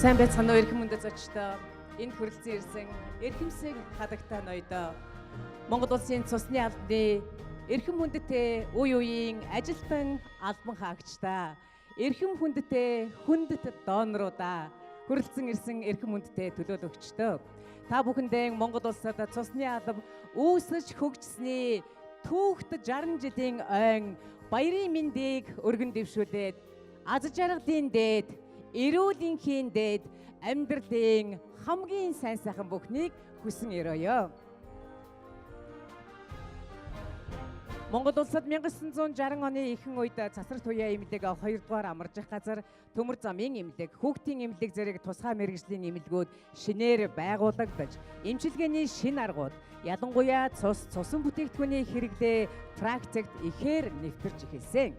Сайн байцгаана уу эрхэм мөндөд зочдоо. Энд хүрэлцэн ирсэн эрхэмсэг хадагтай ноёдоо. Монгол улсын цусны албаны эрхэм хүндтэй үе үеийн ажилтан албан хаагчдаа, эрхэм хүндтэй хүндэт доноруудаа, хүрэлцэн ирсэн эрхэм хүндтэй төлөөлөгчдөө. Та бүхэндээ Монгол улсад цусны алба үүсэж хөгжсөний түүхт 60 жилийн ойн баярын мэндийг өргөн дэвшүүлээд аз жаргалын дээд, эрүүлэнхийн дээд, амьдралын хамгийн сайн сайхан бүхнийг хүсэн өрөөё. Монгол улсад 1960 оны ихэнх үед цасралт туяа эмнэлэг 2 дугаар амаржих газар, төмөр замын эмнэлэг, хүүхдийн эмнэлэг зэрэг тусгай мэргэжлийн эмнэлгүүд шинээр байгуулагдаж, эмчилгээний шинэ аргууд, ялангуяа цусан бүтээгдэхүүний хэрэглээ практикт ихээр нэвтэрч эхэлсэн.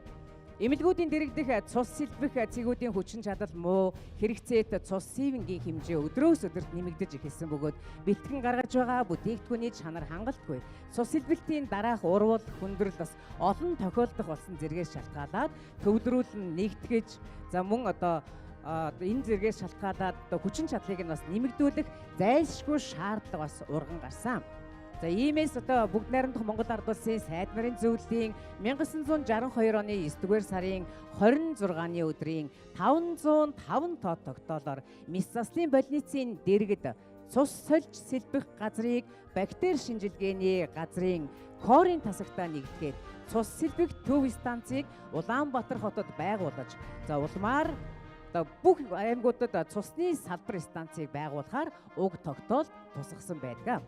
Эмнэлгүүдийн дэргэдэх цус сэлбэх цэгүүдийн хүчин чадал муу, хэрэгцээт цус сивэнгийн хэмжээ өдрөөс өдөрт нэмэгдэж эхэлсэн бөгөөд бэлтгэн гаргаж байгаа бүтээгдэхүүний чанар хангалтгүй. Цус сэлбэлтийн дараах урвал хүндрэл бас олон тохиолдох болсон зэргээс шалтгаалаад төвлөрүүлэн нэгтгэж мөн энэ зэргээс шалтгаалаад хүчин чадлыг нь бас нэмэгдүүлэх зайлшгүй шаардлага бас урган гарсан. Иймээс бүгд найрамдах Монгол Ард улсын сайд нарын зөвлөлийн 1962 оны 9-р сарын 26-ны өдрийн 505 тоо тогтоолоор Мис заслын больницын дэргэд цус сольж сэлбэх газрыг бактери шинжилгээний газрын корийн тасагтаа нэгтгэхэд цус сэлбэх төв станцыг Улаанбаатар хотод байгуулж, улмаар бүх аймагуудад цусны салбар станцыг байгуулахаар уг тогтоол тусгасан байдаг.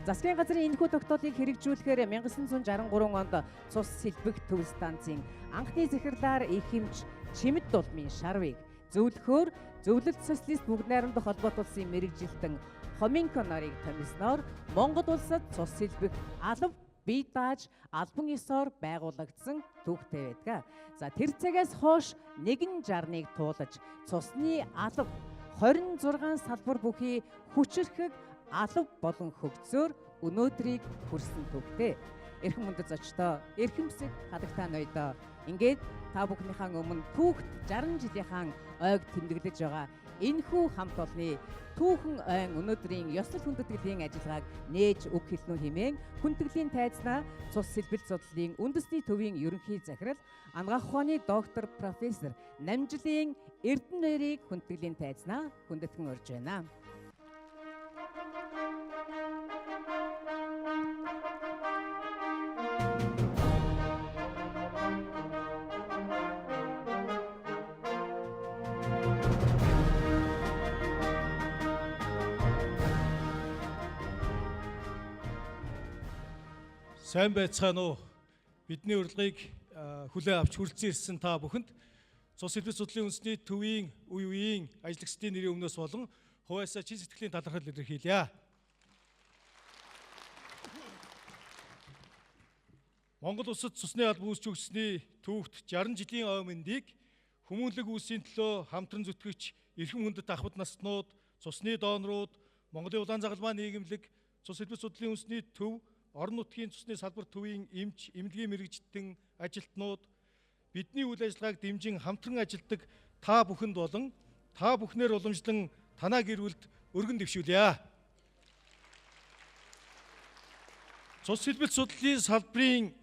Засгийн газрын энэхүү тогтоолыг хэрэгжүүлэхээр 1963 онд цус сэлбэх төв станцын анхны захирлаар их хэмж Чимэд дулмын шарвыг зөвлөхөөр Зөвлөлт социалист бүгд найрамдах холбоот улсын мэргэжилтэн Хоминко нарыг томилсноор Монгол улсад цус сэлбэх алба бие дааж албан ёсоор байгуулагдсан түүхтэй байдаг. Тэр цагаас хойш нэгэн жарныг туулаж цусны алба 26 салбар бүхий хүчирхэг алба болон хөгжсөөр өнөөдрийг хүрсэн түүхтэй. Эрхэм мөндөд зочдоо, эрхэмсэг хадагтай ноёдоо. Ингээд та бүхнийхээ өмнө түүхт 60 жилийнхаа ойг тэмдэглэж байгаа энэхүү хамт олонны түүхэн ойн өнөөдрийн ёслол хүндэтгэлийн ажиллагааг нээж үг хэлнэ хэмээн хүндтгэлийн тайзнаа цус сэлбэлт судлалын үндэсний төвийн ерөнхий захирал анагаах ухааны доктор профессор Намжилын Эрдэнэбээрийг хүндтгэлийн тайзнаа хүндэтгэн урьж байна. Сайн байцгаана уу? Бидний урилгыг хүлээн авч хүрэлцэн ирсэн та бүхэнд цус сэлбэлт судлалын үндэсний төвийн үе үеийн ажиллагчдын нэрийн өмнөөс болон хуваасаа чин сэтгэлийн талархал илэрхийлье. Монгол улсад цусны алба үүсч өгсөний түүхт 60 жилийн ой мэндийг хүмүүнлэг үүсийн төлөө хамтран зүтгэгч эрхэм хүндэт ахмад наснууд, цусны донорууд, Монголын улаан загалмай нийгэмлэг, цус сэлбэлт судлалын үндэсний төв, орон нутгийн цусны салбар төвийн эмч, эмнэлгийн мэргэжтэн ажилтнууд, бидний үйл ажиллагааг дэмжин хамтран ажилтдаг та бүхэнд болон та бүхнээр уламжлан танаа гэр бүлд өргөн дэвшүүлье. Цус сэлбэлт судлалын салбарын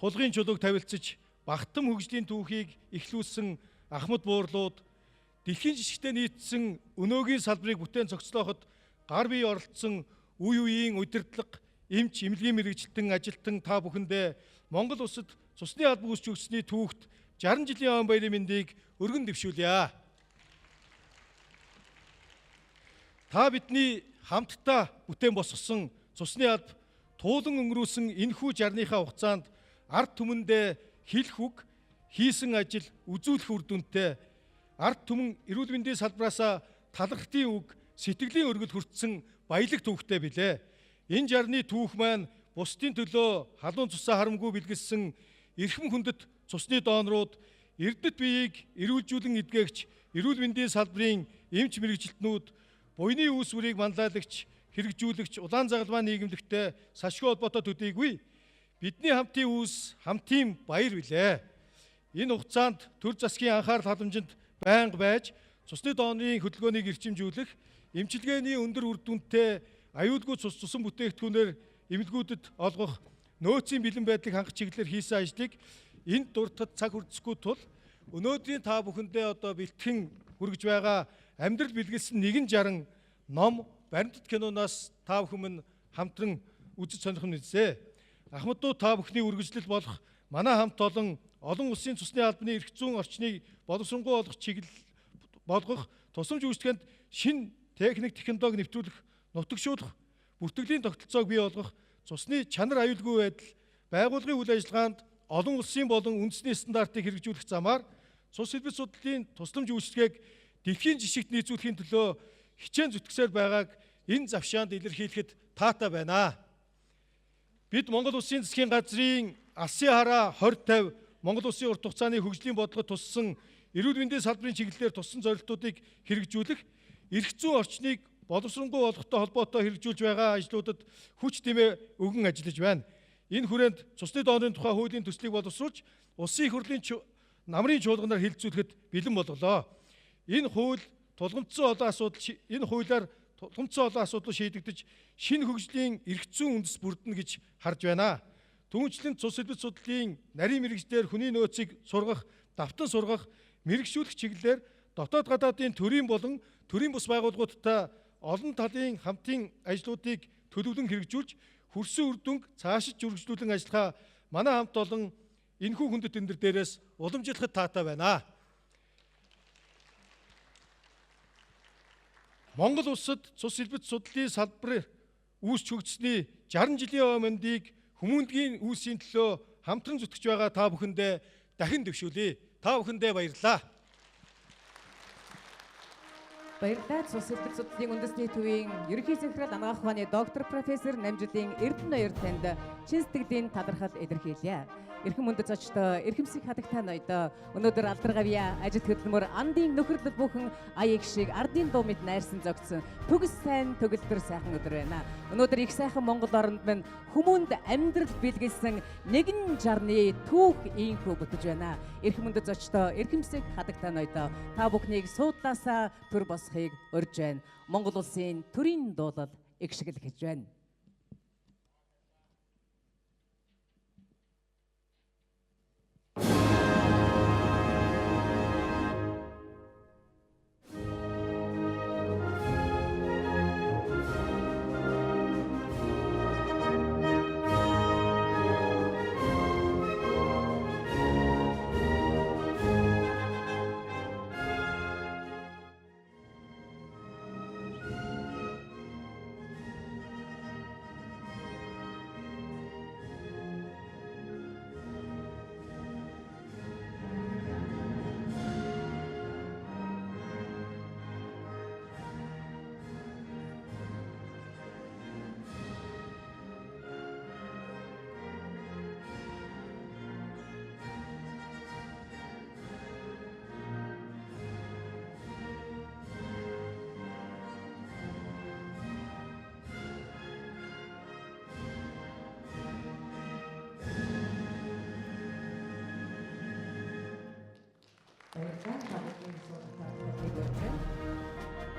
тулгын чулууг тавилцаж багтам хөгжлийн түүхийг эхлүүлсэн Ахмад буурлууд, дэлхийн жишгтээ нийцсэн өнөөгийн салбарыг бүтээн зохицлооход гар бие оролцсон үе үеийн удирдлага, эмч, эмнэлгийн мэргэжилтэн ажилтан та бүхэндээ Монгол улсад цусны алба үүсч өгсөний түүхт 60 жилийн ойн баярын мэндийг өргөн дэвшүүлье. Та бидний хамтдаа бүтээн босгосон цусны алба туулан өнгөрүүлсэн энэхүү жарныхаа хугацаанд ард түмэндээ хэлэх үг, хийсэн ажил, үзүүлэх үр дүнтэй, ард түмэн эрүүл мэндийн салбараасаа талархтын үг, сэтгэлийн өргөл хүртсэн баялаг түүхтэй билээ. Энэ жарны түүх маань бусдын төлөө халуун цусаа харамгүй бэлгэлсэн эрхэм хүндэт цусны донорууд, эрдэт биеийг эрүүлжүүлэн эдгээгч эрүүл мэндийн салбарын эмч мэргэжилтнүүд, буйны үүсвэрийг манлайлагч, хэрэгжүүлэгч улаан загалмай нийгэмлэгтэй сашгүй холбоотой төдийгүй бидний хамтын үүс, хамтын баяр билээ. Энэ хугацаанд төр засгийн анхаарал халамжинд байнга байж цусны дооны хөдөлгөөнийг эрчимжүүлэх, эмчилгээний өндөр үр дүнтэй аюулгүй цусан бүтээгдэхүүнээр эмнэлгүүдэд олгох нөөцийн бэлэн байдлыг хангах чиглэлээр хийсэн ажлыг энд дуртад цаг хүрдэсгүй тул өнөөдрийн та бүхэндээ одоо бэлтгэн хүргэж байгаа амьдрал бэлгэлсэн 160 ном, баримтат киноноос та бүхэн минь хамтран үзэж сонирх нь үзье. Ахмадуу та бүхний үргэлжлэл болох манай хамт олон улсын цусны албаны эрх зүйн орчныг боловсронгуй болгох тусламж үйлчлэгэнд шин техник технологи нэвтрүүлэх, нутагшуулах, бүртгэлийн тогтолцоог бий болгох, цусны чанар аюулгүй байдал, байгууллагын үйл ажиллагаанд олон улсын болон үндэсний стандартыг хэрэгжүүлэх замаар цус хэлбэр судлалын тусламж үйлчлэгээг дэлхийн жишгт нийцүүлэхийн төлөө хичээн зүтгэсээр байгааг энэ завшаанд илэрхийлэхэд таатай байна. Бид Монгол Улсын засгийн газрын алсын хараа 2050 Монгол Улсын урт хугацааны хөгжлийн бодлогод туссан эрүүл мэндийн салбарын чиглэлээр туссан зорилтуудыг хэрэгжүүлэх, эрх зүйн орчныг боловсронгуй болгохтой холбоотой хэрэгжүүлж байгаа ажлуудад хүч тэмээ өгөн ажиллаж байна. Энэ хүрээнд цусны дооны тухай хуулийн төслийг боловсруулж, улсын их хурлын намрын чуулганаар хэлэлцүүлэхэд бэлэн болголоо. Энэ хуулиар тулгымдсан олон асуудал шийдэгдэж, шинэ хөгжлийн эрх зүйн үндэс бүрдэнэ гэж харж байна. Түүнчлэн цус хэлбэр судлалын нарийн мэргэжлэр хүний нөөцийг сургах, давтан сургах, мэрэгшүүлэх чиглэлээр дотоод гадаадын төрийн болон төрийн бус байгууллагуудтай олон талын хамтын ажлуудыг төлөвлөн хэрэгжүүлж, хүрсэн үр дүнг цаашид үргэлжлүүлэн ажиллахаа манай хамт олон энэхүү хүндэт өндөр дээрээс уламжлахад таатай байна. Монгол улсад цус хэлбэр судлалын салбар үүсч хөгжсөний 60 жилийн өмнөдийг хүмүүнлэгийн үүсийн төлөө хамтран зүтгэж байгаа та бүхэндээ дахин дэвшүүлье. Та бүхэндээ баярлалаа. Баярлалаа. Цус хэлбэр судлалын үндэсний төвийн ерөнхий захирал анагаах ухааны доктор профессор Намжидын Эрдэнэ баяртанд чин сэтгэлийн талархал илэрхийлье. Эрхэм мөндөд зочдоо, эрхэмсэх хадагтай ноёдоо, өнөөдөр Алдаргавья ажил хөдөлмөр андын нөхөрлөл бүхэн аяг шиг ардын дуу мэд найрсан зогцсон төгс сайн төгөлдөр сайхан өдөр байна. Өнөөдөр их сайхан Монгол оронд минь хүмүүнд амьдрал бэлгэлсэн нэгэн жарны түүх ийхүү бүтэж байна. Эрхэм мөндөд зочдоо, эрхэмсэх хадагтай ноёдоо, та бүхнийг суудлаасаа төр босхийг урьж байна. Монгол улсын төрийн дуулал эгшгэл гэж байна.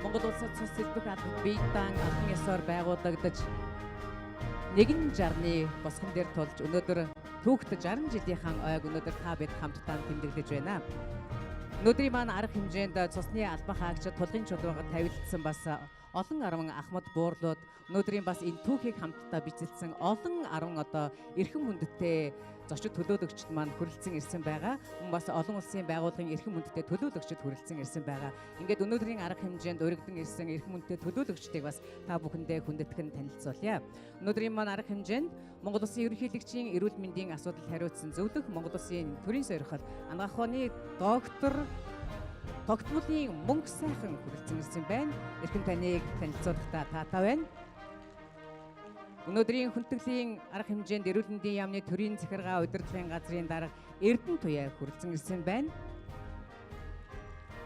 Монгол улсад цус хэлбэх албад бие даан албан ёсоор байгуулагдаж нэгэн жарны босгон дээр тулж өнөөдөр түүхт 60 жилийнхэн ойг өнөөдөр та бид хамтдаа тэмдэглэж байна. Өнөөдрийн маань арга хэмжээнд цусны албан хаагчид тулгын чулуугаар тавилдсан бас олон 10 ахмад буурлууд өнөөдрийн бас энэ түүхийг хамтдаа бичилсэн олон 10 одоо эрхэм хүндэттэй зочид төлөөлөгчд маань хүрэлцэн ирсэн байгаа. Мөн бас олон улсын байгууллагын эрхэм хүндэттэй төлөөлөгчд хүрэлцэн ирсэн байгаа. Ингээд өнөөдрийн арга хэмжээнд өргөдөн ирсэн эрхэм хүндэттэй төлөөлөгчдийг бас та бүхэндээ хүндэтгэн танилцуулъя. Өнөөдрийн маань арга хэмжээнд Монгол Улсын ерөнхийлөгчийн эрүүл мэндийн асуудал хариуцсан зөвлөх Монгол Улсын төрийн сойрхол анагаах ухааны доктор тогтмолын мөнгө сайхан хүрэлцэн ирсэн байна. Эрхэм таныг танилцуулахдаа таатай байна. Өнөөдрийн хүндэтгэлийн арга хэмжээнд эрүүл мэндийн яамны төрийн захиргаа удирдлагын газрын дарга Эрдэнэ туяа хүрэлцэн ирсэн байна.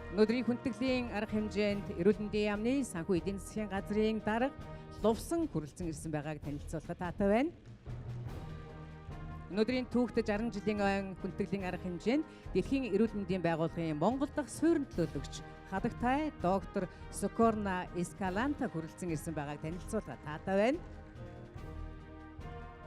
Өнөөдрийн хүндэтгэлийн арга хэмжээнд эрүүл мэндийн яамны санхүү эдийн засгийн газрын дарга Лувсан хүрэлцэн ирсэн байгааг танилцуулахад таатай байна. Өнөөдрийн түүхт 60 жилийн ойн хүндэтгэлийн арга хэмжээнд Дэлхийн эрүүл мэндийн байгууллагын Монгол дахь суурин төлөөлөгч хадагтай доктор Сокорна Эскаланта хүрэлцэн ирсэн байгааг танилцуулга таатай байна.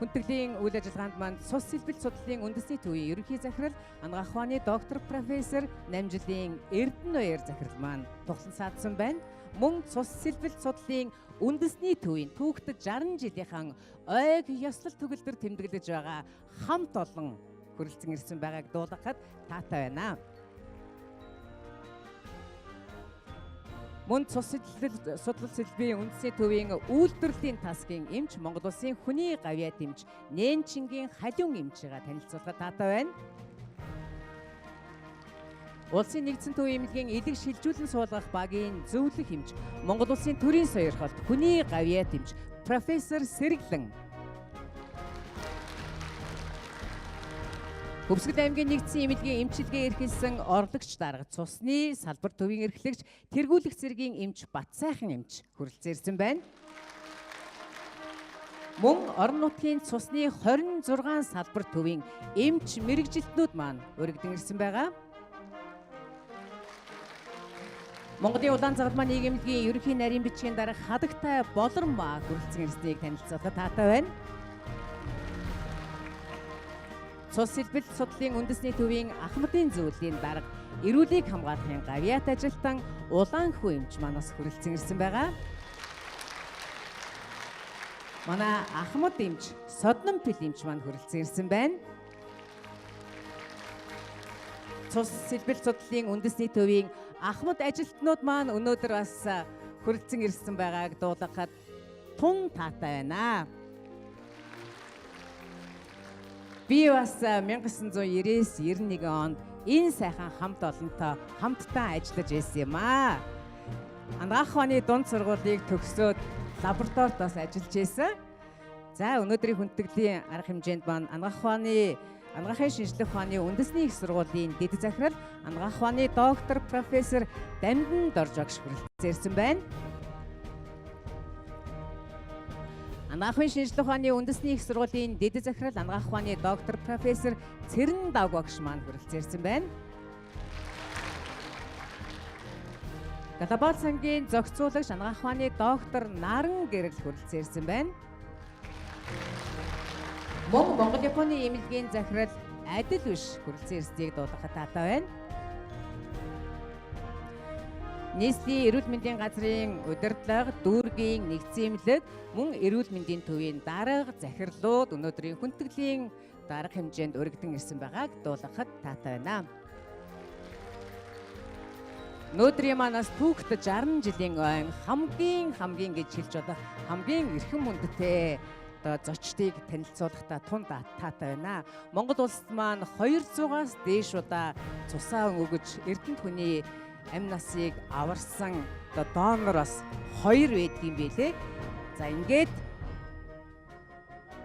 Хүндэтгэлийн үйл ажиллагаанд манд цус сэлбэлт судлалын үндэсний төвийн ерөнхий захирал анагаах ухааны доктор профессор Намжилын Эрдэнэбаяр захирал маань туглан саадсан байна. Мөн цус сэлбэлт судлалын үндэсний төвийн түүхт 60 жилийнхэн ойг ёслол төгөлдөр тэмдэглэж байгаа хамт олон хүрэлцэн ирсэн байгааг дуулгахад таатай байна. Мөн цус сэлбэлт судлал сэлбэрийн үндэсний төвийн үйлдвэрлэлийн тасгийн эмч Монгол Улсын хүний гавьяат эмч Нэнчингийн халиун эмчигээ танилцуулахад таатай байна. Улсын нэгдсэн төвийн эмнэлгийн элэг шилжүүлэн суулгах багийн зөвлөх эмч Монгол Улсын төрийн сойрхолт хүний гавьяат эмч профессор Сэргэлэн. Хөвсгөл аймгийн нэгдсэн эмнэлгийн эмчилгээ эрхэлсэн орлогч дарга цусны салбар төвийн эрхлэгч тэргүүлэх цэргийн эмч Батсайхан эмч хүрэлцэн ирсэн байна. Мөн орон нутгийн цусны 26 салбар төвийн эмч мэрэгжилтнүүд маань өргөдөн ирсэн байгаа. Монголын Улаанзагалмаа нийгэмлэгийн ерөнхий нарийн бичгийн дарга хадагтай Болормаа хүрэлцэн ирснийг танилцуулахад таатай байна. Цус сэлбэлт судлалын үндэсний төвийн Ахмадын зөвлөлийн дарга эрүүлийг хамгаалахын гавьяат ажилтан Улаанхүү эмч манаас хүрэлцэн ирсэн байгаа. Манай Ахмад эмч Содном Пил эмч маань хүрэлцэн ирсэн байна. Цус сэлбэлт судлалын үндэсний төвийн Ахмад ажилтнууд маань өнөөдөр бас хүрэлцэн ирсэн байгааг дуулгахад тун таатай байна. Би бас 1999 онд энэ сайхан хамт олонтой хамтдаа ажиллаж байсан юм аа. Анагаах ухааны дунд сургуулийг төгсөөд лабораторид бас ажиллаж байсан. За өнөөдрийн хүндэтгэлийн арга хэмжээнд маань анагаахын шинжлэх ухааны үндэсний их сургуулийн дэд захирал анагаах ухааны доктор профессор Дамдан Доржогш хүрэлцэн ирсэн байна. Анагаахын шинжлэх ухааны үндэсний их сургуулийн дэд захирал анагаах ухааны доктор профессор Цэрэн Давгагш маань хүрэлцэн ирсэн байна. Галабат сангийн зохицуулагч анагаах ухааны доктор Наран Гэрэл хүрэлцэн ирсэн байна. Мөн Монгол-Японы эмнэлгийн захирал Адил биш хүрэлцэн ирснийг дуулгахад таатай байна. Нийслэлийн эрүүл мэндийн газрын удирдлага, дүүргийн нэгдсэн эмнэлэг, мөн эрүүл мэндийн төвийн дарга, захирлууд өнөөдрийн хүндэтгэлийн дарга хэмжээнд өргөдөн ирсэн байгааг дуулгахад таатай байна. Өнөөдрийн манаас түүхт 60 жилийн ойн хамгийн гэж хэлж болох хамгийн эрхэм хүндтэй зочдыг танилцуулахдаа тунд таатай байна. Монгол улсад маань 200-аас дээш удаа цусаа өгөж эрдэнэт хүний амь насыг аварсан донор бас 2 байдгийн байлээ. За ингээд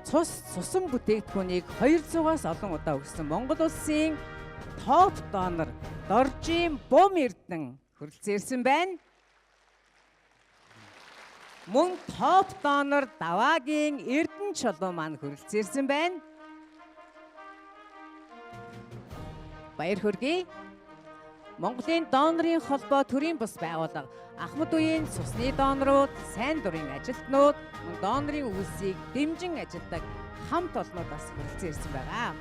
цусан бүтээгдэхүүнийг 200-аас олон удаа өгсөн Монгол улсын топ донор Доржийн Бум Эрдэнэ хүрэлцэн ирсэн байна. Мөн топ донор Даваагийн Эрдэнэ Чулуун маань хүрэлцэн ирсэн байна. Баяр хүргэе. Монголын донорын холбоо төрийн бус байгууллага Ахмад үеийн цусны донорууд, сайн дурын ажилтнууд, донорын үйлсийг дэмжин ажилладаг хамт олнууд бас хүрэлцэн ирсэн байгаа.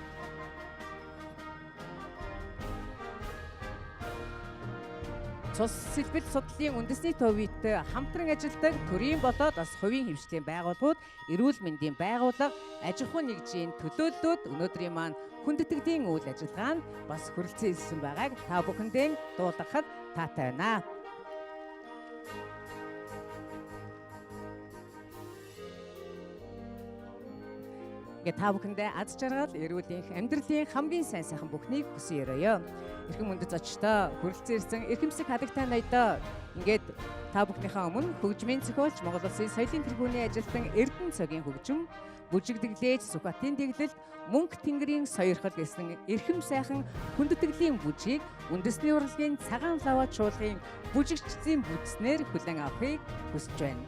Цус сэлбэлт судлалын үндэсний төвөд хамтран ажилладаг төрийн болоод бас хувийн хэмжээлийн байгууллагууд, эрүүл мэндийн байгууллага, аж ахуйн нэгжийн төлөөллүүд өнөөдрийн маань хүндэтгэлийн үйл ажиллагаанд бас хүрэлцэн ирсэн байгааг та бүхэндээ дуулгахад таатай байна. Та бүхэндээ аз жаргал, эрүүлийн амьдралын хамгийн сайн бүхнийг хүсэн өрөөё. Эрхэм мөндөд зочдоо хүрэлцэн ирсэн эрхэмсэг хадагтай ноёдоо ингээд та бүхнийхээ өмнө хөгжмийн зохиолч Монгол Улсын соёлын тэргүүний ажилтан Эрдэнэ цогийн хөгжим, бүжигдэглэж, Сүхбаатарын дэглэлт, мөнх тэнгэрийн сойрхол гэсэн эрхэм сайхан хүндэтгэлийн бүжгийг үндэсний урлагийн цагаан лаваа чуулгын бүжигчдийн бүтснээр хүлээн авахыг хүсэж байна.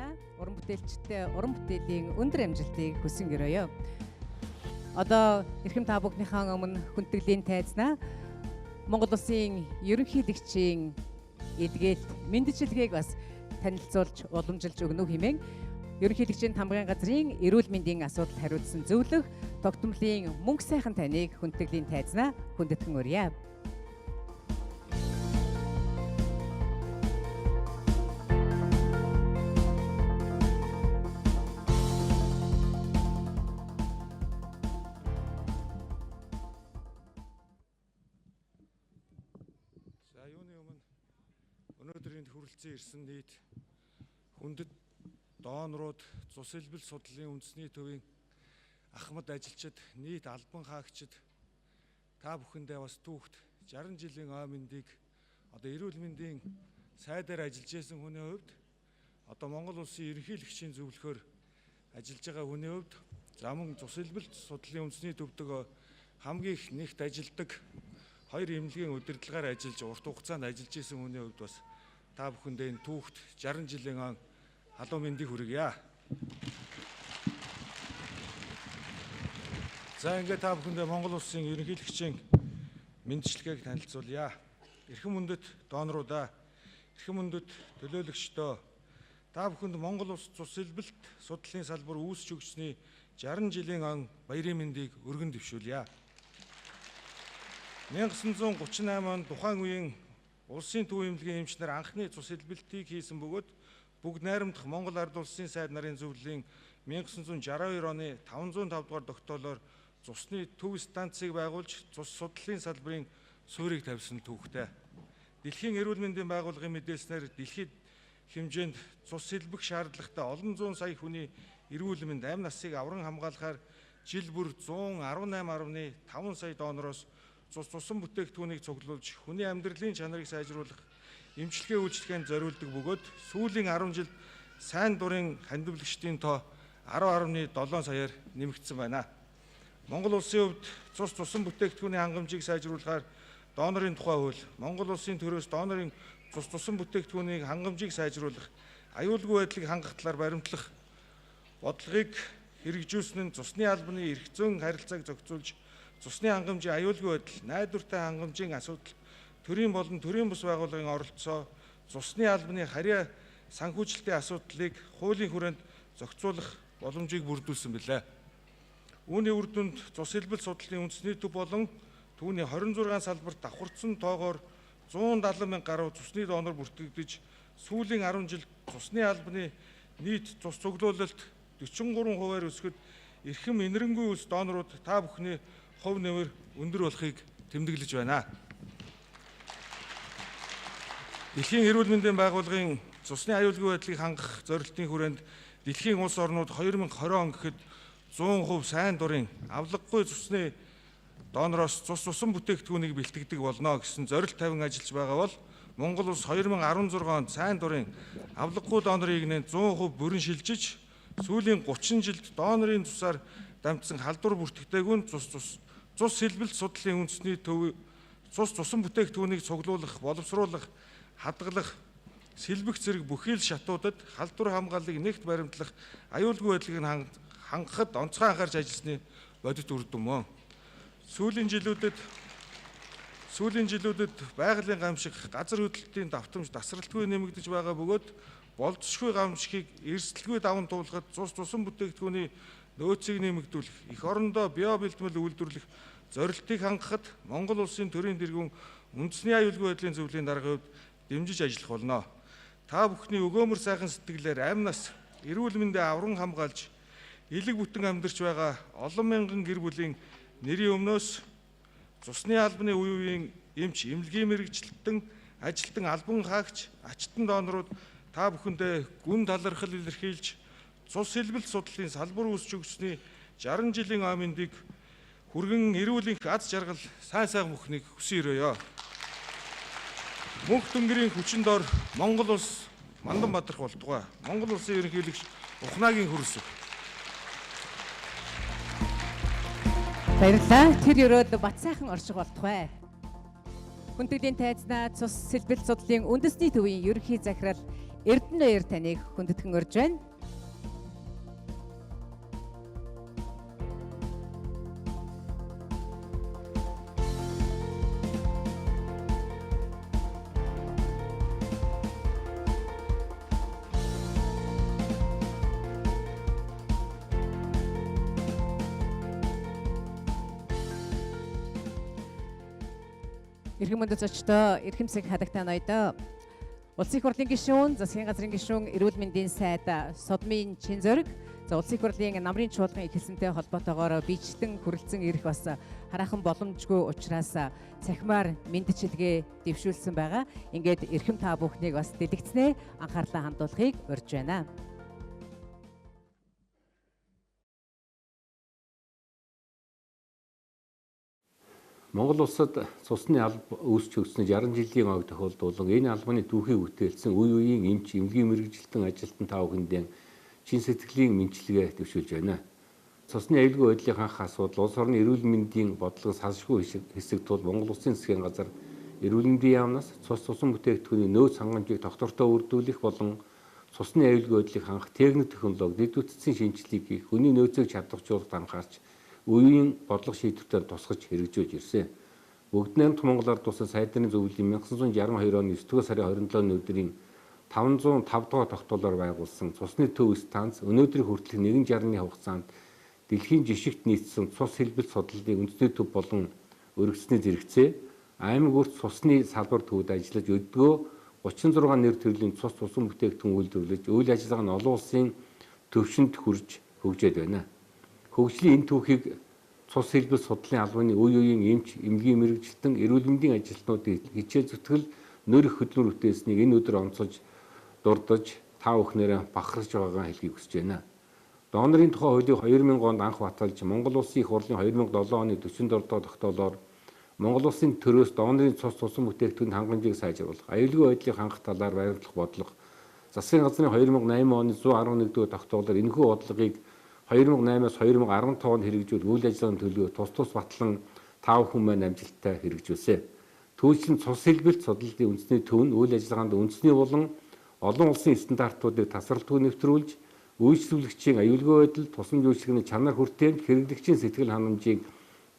баярлалаа. Уран бүтээлчтэй уран бүтээлийн өндөр амжилтыг хүсэнгөрөөё. Одоо эрхэм та бүхнийхээ өмнө хүндэтгэлийн тайзнаа Монгол Улсын ерөнхийлөгчийн эдгээлт мэндчилгээг бас танилцуулж уламжилж өгнө үү хэмээн ерөнхийлөгчийн тамгын газрын эрүүл мэндийн асуудал хариуцсан зөвлөх тогтмолын мөнх сайхан таныг хүндэтгэлийн тайзнаа хүндэтгэн өрье. Өнөөдрийн хүрэлцэн ирсэн нийт хүндэт доонрууд цус илбэл судлалын үндэсний төвийн ахмад ажилчид, нийт албан хаагчид та бүхэндээ бас түүхт 60 жилийн ой мэндийг одоо эрүүл мэндийн сайдаар ажиллаж байсан хүний хувьд одоо Монгол улсын ерөнхийлөгчийн зөвлөхөөр ажиллаж байгаа хүний хувьд замун цус илбэл судлалын үндэсний төвдөг хамгийн их нэгт ажилдаг хоёр эмнэлгийн удирдлагаар ажиллаж урт хугацаанд ажиллаж исэн хүний хувьд бас та бүхэндээ энэ түүхт 60 жилийн он халуун мэндийг хүргье. За ингээд та бүхэндээ Монгол улсын ерөнхийлөгчийн мэндчилгээг танилцуулъя. Эрхэм мөндөд доонруудаа, эрхэм мөндөд төлөөлөгчдөө та бүхэнд Монгол улс цус илбэлт судлалын салбар үүсч өгсөний 60 жилийн он баярын мэндийг өргөн дэвшүүлье. 1938 онд тухайн үеийн улсын төв эмнэлгийн эмч нар анхны цус илбэлтийг хийсэн бөгөөд бүгд найрамдах Монгол Ард улсын сайд нарын зөвлөлийн 1962 оны 505 дугаар тогтоолоор цусны төв станцыг байгуулж цус судлалын салбарын суурийг тавьсан түүхтэй. Дэлхийн эрүүл мэндийн байгууллагын мэдээлснээр дэлхийд хэмжээнд цус илбэх шаардлагатай олон зуун сая хүний эрүүл мэнд амь насыг авран хамгаалахаар жил бүр 118.5 сая донороос цусан бүтээгдэхүүнийг цуглуулж хүний амьдралын чанарыг сайжруулах эмчилгээ үйлчилгээнд зориулдаг бөгөөд сүүлийн 10 жилд сайн дурын хандивлагчдын тоо 10.7 саяар нэмэгдсэн байна. Монгол улсын хувьд цусан бүтээгдэхүүний хангамжийг сайжруулахаар донорын тухай хууль, Монгол улсын төрөөс донорын цусан бүтээгдэхүүний хангамжийг сайжруулах, аюулгүй байдлыг хангах талаар баримтлах бодлогыг хэрэгжүүлсэн нь цусны албаны эрх зүйн харилцааг зохицуулж цусны хангамжийн аюулгүй байдал, найдвартай хангамжийн асуудал, төрийн болон төрийн бус байгууллагын оролцоо, цусны албаны харьяа санхүүжилтийн асуудлыг хуулийн хүрээнд зохицуулах боломжийг бүрдүүлсэн билээ. Үүний үр дүнд цус илбэл судлалын үндэсний төв болон түүний 26 салбарт давхарцсан тоогоор 170 мянга гаруй цусны донор бүртгэгдэж, сүүлийн 10 жилд цусны албаны нийт цус цуглуулалт 43% өсгөд эрхэм инэрэнгүй улс донорууд та бүхний хувь нэмэр өндөр болохыг тэмдэглэж байна. Дэлхийн эрүүл мэндийн байгууллагын цусны аюулгүй байдлыг хангах зорилтын хүрээнд дэлхийн улс орнууд 2020 он гэхэд 100% сайн дурын авлаггүй цусны донороос цусан бүтээгдэхүүнийг бэлтгэдэг болно гэсэн зорилт тавин ажиллаж байгаа бол Монгол улс 2016 онд сайн дурын авлаггүй донорыг нэ 100% бүрэн шилжиж сүүлийн 30 жилд донорын цусаар дамжсан халдвар бүртгэгдээгүй цус илбэлт судлалын үндэсний төв цусан бүтээгдэхүүнийг цуглуулах, боловсруулах, хадгалах, сэлбэх зэрэг бүхий л шатуудад халдвар хамгааллыг нэгт баримтлах, аюулгүй байдлыг хангахад онцгой анхаарч ажилласны бодит үр дүн мөн. Сүүлийн жилүүдэд байгалийн гамшиг, газар хөдлөлтийн давтамж тасралтгүй нэмэгдэж байгаа бөгөөд болцсошгүй гамшигыг эрсдэлгүй даван туулахад цусан бүтээгдэхүүний нөөцийг нэмэгдүүлэх, эх орондоо био бэлтгэл үйлдвэрлэх зорилтыг хангахад Монгол улсын төрийн тэргүүн үндэсний аюулгүй байдлын зөвлөлийн даргын хувьд дэмжиж ажиллах болно. Та бүхний өгөөмөр сайхан сэтгэлээр амь нас, эрүүл мэндээ авран хамгаалж, элэг бүтэн амьдарч байгаа олон мянган гэр бүлийн нэрийн өмнөөс цусны албаны үе үеийн эмч, эмнэлгийн мэргэжилтэн, ажилтан албан хаагч, ачтан донорууд та бүхэндээ гүн талархал илэрхийлж цус илбэлт судлалын салбар үүсч өгсөний 60 жилийн ой мэндийг хүргэн эрүүлэнх аз жаргал сайн мөхнийг хүсэн өрөөё. Мөнх дөнгөрийн хүчин дор Монгол улс мандан бадрах болтугай. Монгол улсын ерөнхийлөгч Ухнагийн хүрсв. Баярлалаа. Тэр өрөөд бат сайхан орших болтугай. Хүндэтгэлийн тайзнаа цус илбэлт судлалын үндэсний төвийн ерөнхий захирал Эрдэнэ баяр таныг хүндэтгэн урьж байна. Эрхэм мөндөд зочдоо, эрхэмсэг хадагтай ноёдоо. Улсын их хурлын гишүүн, засгийн газрын гишүүн, эрүүл мэндийн сайд, Содмын чин зориг, улсын их хурлын намрын чуулган эхэлсэнтэй холбоотойгоор бичлэн хүрэлцэн ирэх бас хараахан боломжгүй учраас цахимаар мэдчилгээ дэвшүүлсэн байгаа. Ингээд эрхэм та бүхнийг бас дэлгэцнээ анхаарлаа хандуулахыг урьж байна. Монгол улсад цусны алба үүсч өгсөн 60 жилийн ойг тохиолдуулан энэ албаны түүхийг бүтээлсэн үе үеийн эмч, эмнэлгийн мэрэгжилтэн ажилтан та бүхэндээ чин сэтгэлийн мэдлэгээ дэвшүүлж байна. Цусны аюулгүй байдлыг хангах асуудал улс орны эрүүл мэндийн бодлогоос салшгүй хэсэг тул Монгол Улсын засгийн газар эрүүл мэндийн яамнаас цусан бүтээгдэхүүний нөөц хангамжийг доктортой үрдүүлэх болон цусны аюулгүй байдлыг хангах техник технологи, дэд үтцийн шинжилгээг хийх, хүний нөөцийг чадваржуулахад анхаарч үеийн бодлого шийдвэртэй тусгаж хэрэгжүүлж ирсэн. Бүгд найрамдах Монгол Ард улсын сайдны зөвлөлийн 1962 оны 9 дугаар сарын 27-ны өдрийн 505 дугаар тогтоолоор байгуулсан цусны төв станц өнөөдрийн хүртэлх 160-ны хугацаанд дэлхийн жишгт нийцсэн цус хэлбэл судлалын үндэсний төв болон өргөсний зэрэгцээ аймаг бүрт цусны салбар төвд ажиллаж өдгөө 36 нэр төрлийн цус цусан бүтээгдэхүүн үйлдвэрлэж үйл ажиллагаа нь олон улсын төвшөнд хүрж хөгжөөд байна. Хөгжлийн энэ түүхийг цус хэлбэл судлалын албаны үе үеийн эмч, эмнэлгийн мэрэгжилтэн, эрүүл мэндийн ажилтнуудын хичээл зүтгэл нөр их хөдөлмөр бүтээснийг энэ өдөр онцолж дурдж та бүхнээрээ бахархаж байгаагаа хэлхийг хүсэж байна. Донорын тухай хуулийг 2000 онд анх баталж Монгол Улсын их хурлын 2007 оны 44 дугаар тогтоолоор Монгол Улсын төрөөс донорын цус цусан бүтээгдэхүүн хангамжийг сайжруулах, аюулгүй байдлыг хангах талаар баримтлах бодлого, засгийн газрын 2008 оны 111 дугаар тогтоолоор энэхүү бодлогыг 2008-аас 2015 онд хэрэгжүүл үйл ажиллагааны төлөвөө тус батлан 5 хүн маань амжилттай хэрэгжүүлсэн. Түүнчлэн цус хэлбэлт судлалын үндэсний төв нь үйл ажиллагаанд үндэсний болон олон улсын стандартуудыг тасралтгүй нэвтрүүлж, үйлчлүүлэгчийн аюулгүй байдал, тусламж үйлчлэгний чанар хүртээмж, хэрэглэгчийн сэтгэл ханамжийг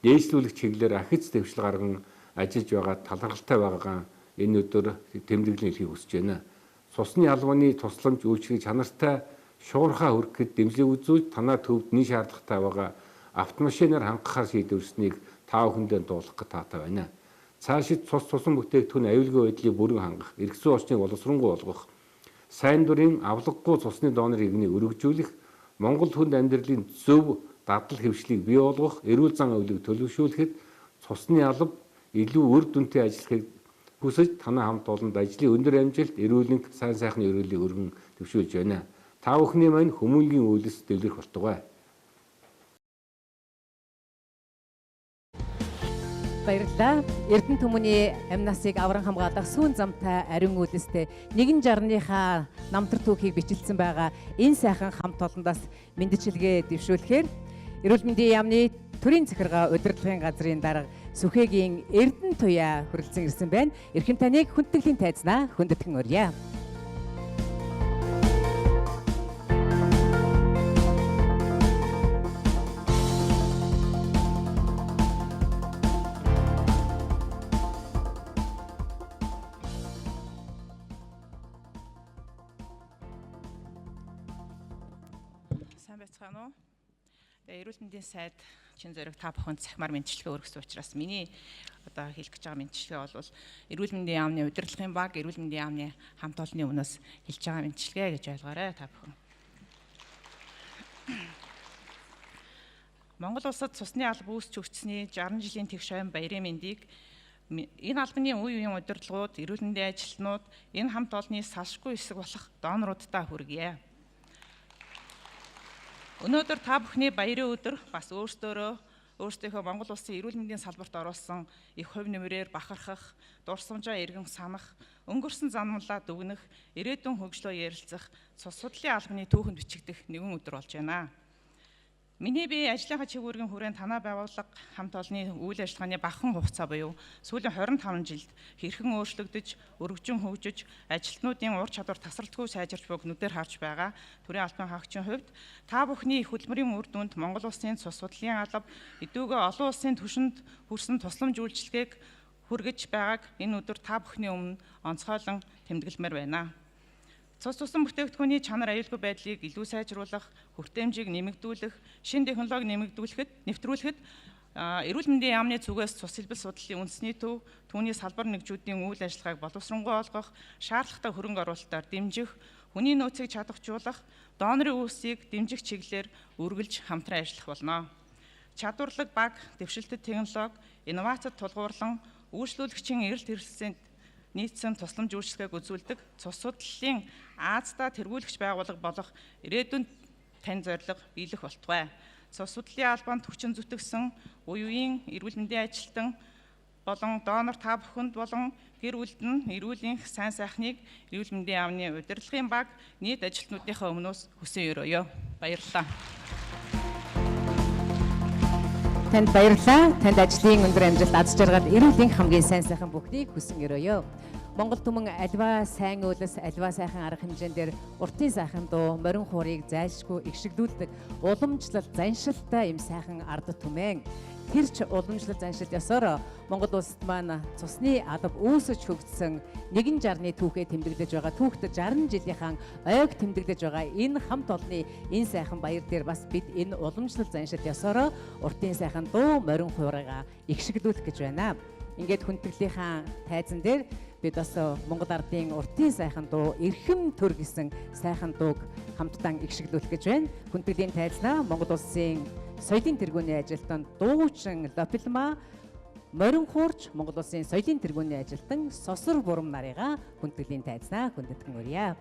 дээшлүүлэх чиглэлээр ахиц дэвшил гарган ажиллаж байгаа талархалтай байгаагаа энэ өдөр тэмдэглэн хэлхийг хүсэж байна. Цусны албаны тусламж үйлчлэгийг чанартай шуурхаа хүргэхэд дэмжлэг үзүүлж танаа төвд нэг шаардлагатай байгаа автомашинаар хангахаар шийдвэрсэнийг та бүхэндээ дуулах гэж таатай байна. Цаашид цусан бүтээгдэхүүн аюулгүй байдлыг бүрэн хангах, эргэсэн орчныг боловсронгуй болгох, сайн дурын авлаггүй цусны донор иргэнийг өргөжүүлэх, Монгол хүнд амьдралын зөв дадал хэвшлийг бий болгох, эрүүл зан авилыг төлөвшүүлэхэд цусны алба илүү үр дүнтэй ажиллахыг хүсэж танаа хамт олонд ажлын өндөр амжилт, эрүүлэнх, сайн сайхны өрөөлийг өргөн дэвшүүлж байна. Та бүхний маань хүмүүнлэгийн үйлс дэлгэрэх болтугай. Баярлалаа. Эрдэнэ түмний амнасыг авран хамгаалах сүүн замтай ариун үйлстэй 160-ийнхаа намтар түүхийг бичлсэн байгаа энэ сайхан хамт олондоос мэдчилгээ дэвшүүлэхээр эрүүл мэндийн яамны төрийн захиргаа удирдлагын газрын дарга Сүхэгийн Эрдэнэ туяа хүрэлцэн ирсэн байна. Эрхэм таныг хүндэтгэлийн тайзнаа хүндэтгэн урья. Сайн байцгаана уу? Эрүүл мэндийн сайд чин зориг та бүхэнд цахимаар мэдчилгээ өргөсөн учраас миний одоо хэлэх гэж байгаа мэдчилгээ бол эрүүл мэндийн яамны удирдлагын баг, эрүүл мэндийн яамны хамт олонны өмнөөс хэлж байгаа мэдчилгээ гэж ойлгоорой та бүхэн. Монгол улсад цусны алба үүсч өгчсөний 60 жилийн тэгш ойн баярын мэндийг энэ албаны үе үеийн удирдлагууд, эрүүл мэндийн ажилтнууд, энэ хамт олонны салшгүй хэсэг болох доноруудтай хүргье. Өнөөдөр та бүхний баярын өдөр бас өөрсдийнхөө Монгол улсын эрүүл мэндийн салбарт оруулсан их хувь нэмрээр бахархах, дурсамжаа эргэн санах, өнгөрсөн занамлаа дүгнэх, ирээдүйн хөгжлөө ярилцах, цус судлалын албаны түүхэнд бичигдэх нэгэн өдөр болж байна. Миний бие ажлынхаа чиглэлгийн хүрээнд танаа байгууллага хамт олонний үйл ажиллагааны бахан хугацаа буюу сүүлийн 25 жилд хэрхэн өөрчлөгдөж, өргөжин хөгжиж, ажилтнуудын ур чадвар тасралтгүй сайжирч буйг нүдээр харж байгаа төрийн албан хаагчийн хувьд та бүхний их хөдөлмөрийн үр дүнд Монгол улсын цус судлалын алба эдүүгээ олон улсын түвшинд хүрсэн тусламж үйлчилгээг хүргэж байгааг энэ өдөр та бүхний өмнө онцгойлон тэмдэглэмээр байна. Цус тусан бүтээгдэхүүний чанар аюулгүй байдлыг илүү сайжруулах, хүртээмжийг нэмэгдүүлэх, шинэ технологи нэвтрүүлэхэд эрүүл мэндийн яамны зүгээс цус хэлбэл судлалын үндэсний төв, түүний салбар нэгжүүдийн үйл ажиллагааг боловсронгуй олгох, шаардлагатай хөрөнгө оруулалтаар дэмжих, хүний нөөцийг чадваржуулах, донорын үүсийг дэмжих чиглэлээр үргэлж хамтран ажиллах болно. Чадварлаг баг, дэвшилтэт технологи, инновацид тулгуурлан, үйлчлүүлэгчийн эрэлт хэрэгсэнд нийцсэн тусламж үйлчилгээг үзүүлдэг цус судлалын Азда тэргүүлэгч байгууллага болох ирээдүйн тань зорилго биелэх болтугай. Цус судлалын албанд хүчин зүтгэсэн үеийн эрүүл мэндийн ажилтан болон донор та бүхэнд болон гэр бүлд нь эрүүлийн сайн сайхныг эрүүл мэндийн яамны удирдлагын баг нийт ажилтнуудынхаа өмнөөс хүсэн өрөөё. Баярлалаа. Танд баярлалаа. Танд ажлын өндөр амжилт, аз жаргал, эрүүлийн хамгийн сайн сайхан бүхнийг хүсэн өрөөё. Монгол түмэн альва сайн үйлс, альва сайхан арга хэмжээндээр уртын сайхан дуу, морин хуурыг зайлшгүй игшгэлүүлдэг уламжлал заншилтай юм сайхан ард түмэн. Тэр ч уламжлал заншил ёсоор Монгол улсад маань цусны алба үүсэж хөгжсөн нэгэн жарны түүхээ тэмдэглэж байгаа. Түүхт 60 жилийнхэн ойг тэмдэглэж байгаа энэ хамт олонны энэ сайхан баяр дээр бас бид энэ уламжлал заншил ёсоор уртын сайхан дуу, морин хуурыгаа игшгэлүүлэх гэж байна. Ингээд хүндэтгэлийнхаа тайзан дээр бид бас Монгол ардын уртын сайхан дуу эрхэм төр гэсэн сайхан дууг хамтдаа игшгэлүүлэх гэж байна. Хүндэтгэлийн тайзнаа Монгол улсын соёлын тэргүүний ажилтан дуучин Лопилма, морин хуурч Монгол улсын соёлын тэргүүний ажилтан Сосор Бурам нарыгаа хүндэтгэлийн тайзнаа хүндэтгэн өрье.